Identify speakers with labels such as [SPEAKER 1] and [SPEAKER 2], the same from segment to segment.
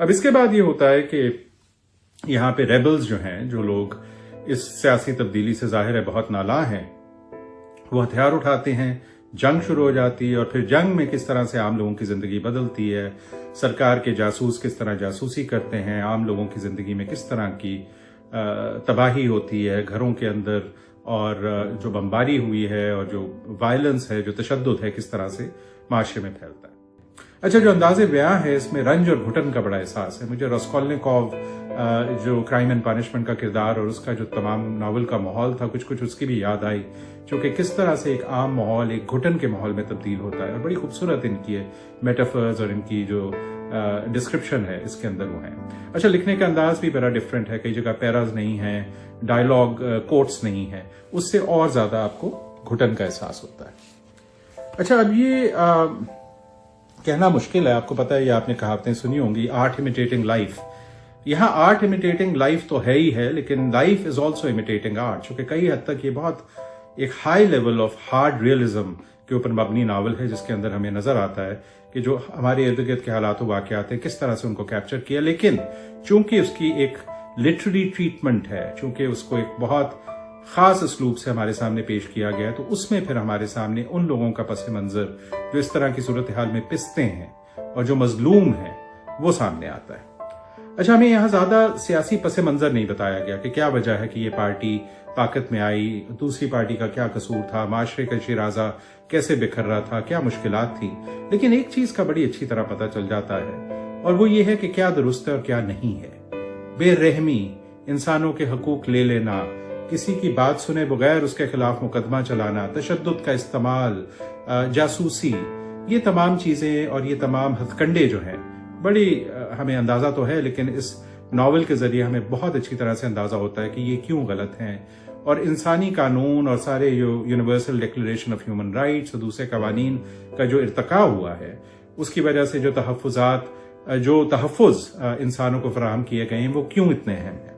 [SPEAKER 1] اب اس کے بعد یہ ہوتا ہے کہ یہاں پہ ریبلز جو ہیں، جو لوگ اس سیاسی تبدیلی سے ظاہر ہے بہت نالاں ہیں، وہ ہتھیار اٹھاتے ہیں، جنگ شروع ہو جاتی ہے، اور پھر جنگ میں کس طرح سے عام لوگوں کی زندگی بدلتی ہے، سرکار کے جاسوس کس طرح جاسوسی کرتے ہیں، عام لوگوں کی زندگی میں کس طرح کی تباہی ہوتی ہے گھروں کے اندر، اور جو بمباری ہوئی ہے اور جو وائلنس ہے، جو تشدد ہے، کس طرح سے معاشرے میں پھیلتا ہے۔ اچھا، جو انداز بیاں ہے اس میں رنج اور گھٹن کا بڑا احساس ہے۔ مجھے راسکولنیکوف جو کرائم اینڈ پانشمنٹ کا کردار اور اس کا جو تمام ناول کا ماحول تھا، کچھ اس کی بھی یاد آئی، چونکہ کس طرح سے ایک عام ماحول ایک گھٹن کے ماحول میں تبدیل ہوتا ہے، اور بڑی خوبصورت ان کی میٹافرز اور ان کی جو ڈسکرپشن ہے اس کے اندر وہ ہیں۔ اچھا، لکھنے کا انداز بھی بڑا ڈفرینٹ ہے، کئی جگہ پیراز نہیں ہیں، ڈائلاگ کوٹس نہیں ہیں، اس سے اور زیادہ آپ کو گھٹن کا احساس ہوتا ہے۔ اچھا، اب یہ کہنا مشکل ہے، آپ کو پتا ہے، یہ آپ نے کہاوتیں سنی ہوں گی، آرٹ امیٹیٹنگ لائف۔ یہاں آرٹ امیٹیٹنگ لائف تو ہے ہی ہے، لیکن life is also imitating art, چونکہ کئی حد تک یہ بہت ایک high level of hard realism کے اوپر مبنی ناول ہے، جس کے اندر ہمیں نظر آتا ہے کہ جو ہمارے ارد گرد کے حالات و واقعات ہیں کس طرح سے ان کو کیپچر کیا، لیکن چونکہ اس کی ایک لٹری ٹریٹمنٹ ہے، چونکہ اس کو ایک بہت خاص اسلوب سے ہمارے سامنے پیش کیا گیا، تو اس میں پھر ہمارے سامنے ان لوگوں کا پس منظر جو اس طرح کی صورتحال میں پستے ہیں اور جو مظلوم ہیں وہ سامنے آتا ہے۔ اچھا، ہمیں یہاں زیادہ سیاسی پس منظر نہیں بتایا گیا کہ کیا وجہ ہے کہ یہ پارٹی طاقت میں آئی، دوسری پارٹی کا کیا قصور تھا، معاشرے کا شیرازہ کیسے بکھر رہا تھا، کیا مشکلات تھیں، لیکن ایک چیز کا بڑی اچھی طرح پتہ چل جاتا ہے، اور وہ یہ ہے کہ کیا درست ہے اور کیا نہیں ہے۔ بے رحمی، انسانوں کے حقوق لے لینا، کسی کی بات سنے بغیر اس کے خلاف مقدمہ چلانا، تشدد کا استعمال، جاسوسی، یہ تمام چیزیں اور یہ تمام ہتھ کنڈے جو ہیں، بڑی ہمیں اندازہ تو ہے، لیکن اس ناول کے ذریعے ہمیں بہت اچھی طرح سے اندازہ ہوتا ہے کہ یہ کیوں غلط ہیں، اور انسانی قانون اور سارے جو universal declaration of human rights اور دوسرے قوانین کا جو ارتقاء ہوا ہے، اس کی وجہ سے جو تحفظ انسانوں کو فراہم کیے گئے ہیں وہ کیوں اتنے اہم ہیں۔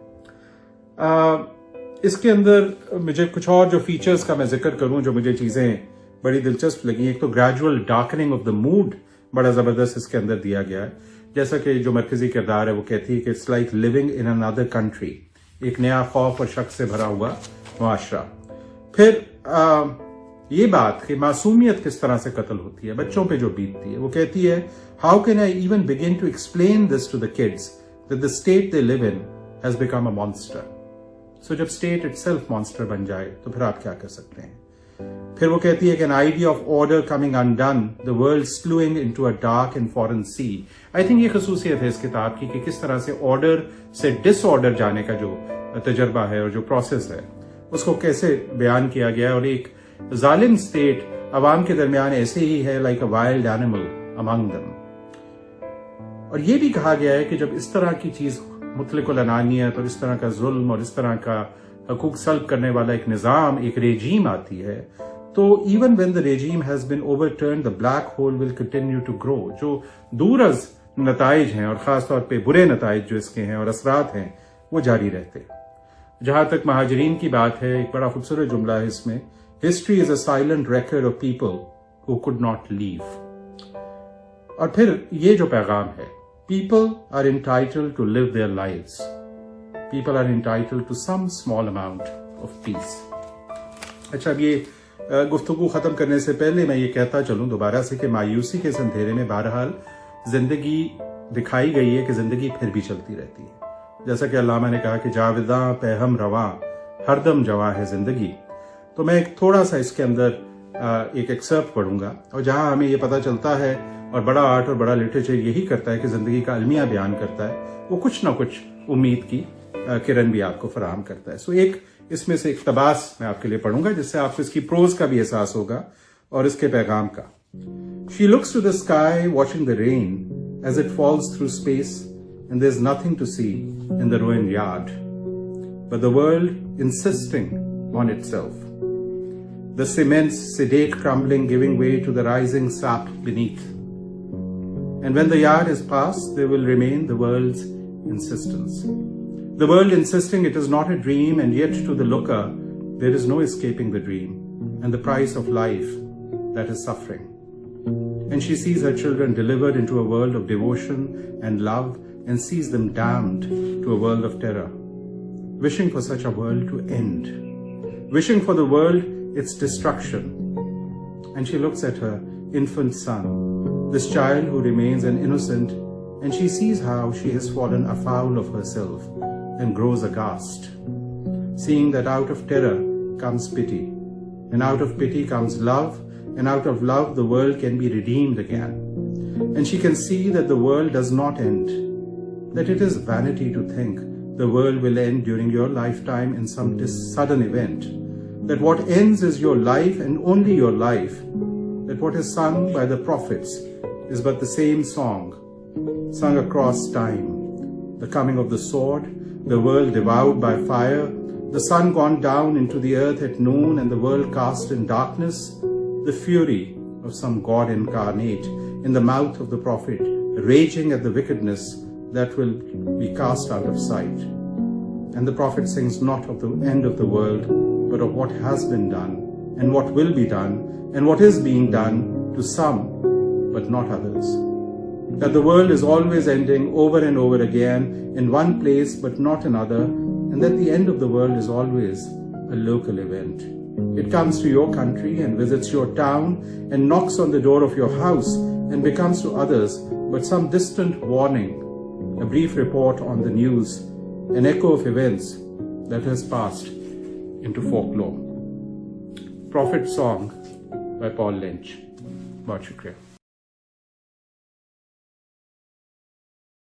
[SPEAKER 1] اس کے اندر مجھے کچھ اور جو فیچرز کا میں ذکر کروں، جو مجھے چیزیں بڑی دلچسپ لگی، ایک تو گریجول ڈارکننگ آف دا موڈ بڑا زبردست اس کے اندر دیا گیا ہے، جیسا کہ جو مرکزی کردار ہے وہ کہتی ہے کہ it's like living in another country, ایک نیا خوف اور شک سے بھرا ہوا معاشرہ۔ پھر یہ بات کہ معصومیت کس طرح سے قتل ہوتی ہے، بچوں پہ جو بیتتی ہے، وہ کہتی ہے how can I even begin to explain this to the kids that the state they live in has become a monster. So جب اسٹیٹ اٹ سیلف مانسٹر بن جائے تو پھر آپ کیا کر سکتے ہیں۔ پھر وہ کہتی ہے کہ an idea of order coming undone, the world slewing into a dark and foreign sea. I think یہ خصوصیت ہے اس کتاب کی کہ کس طرح سے آرڈر سے ڈس آرڈر جانے کا جو تجربہ ہے اور جو پروسیس ہے اس کو کیسے بیان کیا گیا ہے، اور ایک ظالم اسٹیٹ عوام کے درمیان ایسے ہی ہے like a wild animal among them۔ اور یہ بھی کہا گیا ہے کہ جب اس طرح کی چیز مطلق العنانیت اور اس طرح کا ظلم اور اس طرح کا حقوق سلب کرنے والا ایک نظام، ایک ریجیم آتی ہے، تو even when the regime has been overturned, the black hole will continue to grow۔ جو دور از نتائج ہیں اور خاص طور پہ برے نتائج جو اس کے ہیں اور اثرات ہیں وہ جاری رہتے۔ جہاں تک مہاجرین کی بات ہے، ایک بڑا خوبصورت جملہ ہے اس میں، history is a silent record of people who could not leave۔ اور پھر یہ جو پیغام ہے، people are entitled to live their lives۔ People are entitled to some small amount of peace۔ اچھا، اب یہ گفتگو ختم کرنے سے پہلے میں یہ کہتا چلوں دوبارہ سے کہ مایوسی کے اس اندھیرے میں بہرحال زندگی دکھائی گئی ہے کہ زندگی پھر بھی چلتی رہتی ہے، جیسا کہ علامہ نے کہا کہ جاوداں پہ ہم رواں، ہر دم جواں ہے زندگی۔ تو میں ایک تھوڑا سا اس کے اندر ایک ایکسرپٹ پڑھوں گا، اور جہاں ہمیں یہ پتہ چلتا ہے، اور بڑا آرٹ اور بڑا لٹریچر یہی کرتا ہے کہ زندگی کا المیہ بیان کرتا ہے، وہ کچھ نہ کچھ امید کی کرن بھی آپ کو فراہم کرتا ہے۔ سو ایک اس میں سے اقتباس میں آپ کے لیے پڑھوں گا جس سے آپ کو اس کی پروز کا بھی احساس ہوگا اور اس کے پیغام کا۔ She looks to the sky watching the rain as it falls through space and there's nothing to see in the ruined yard but the world insisting on itself, the cement's sedate crumbling giving way to the rising sap beneath, and when the yard is past there will remain the world's insistence, the world insisting it is not a dream, and yet to the looker there is no escaping the dream and the price of life that is suffering. And she sees her children delivered into a world of devotion and love and sees them damned to a world of terror, wishing for such a world to end, wishing for the world its destruction. And she looks at her infant son, this child who remains an innocent, and she sees how she has fallen afoul of herself and grows aghast, seeing that out of terror comes pity, and out of pity comes love, and out of love the world can be redeemed again. And she can see that the world does not end, that it is vanity to think the world will end during your lifetime in some sudden event, that what ends is your life and only your life, that what is sung by the prophets is but the same song, sung across time, the coming of the sword, the world devoured by fire, the sun gone down into the earth at noon and the world cast in darkness, the fury of some God incarnate in the mouth of the prophet, raging at the wickedness that will be cast out of sight. And the prophet sings not of the end of the world, but of what has been done, and what will be done, and what is being done to some, but not others. That the world is always ending over and over again in one place but not another, and that the end of the world is always a local event. It comes to your country and visits your town and knocks on the door of your house and becomes to others but some distant warning, a brief report on the news, an echo of events that has passed into folklore. Prophet Song by Paul Lynch. Bahut shukriya.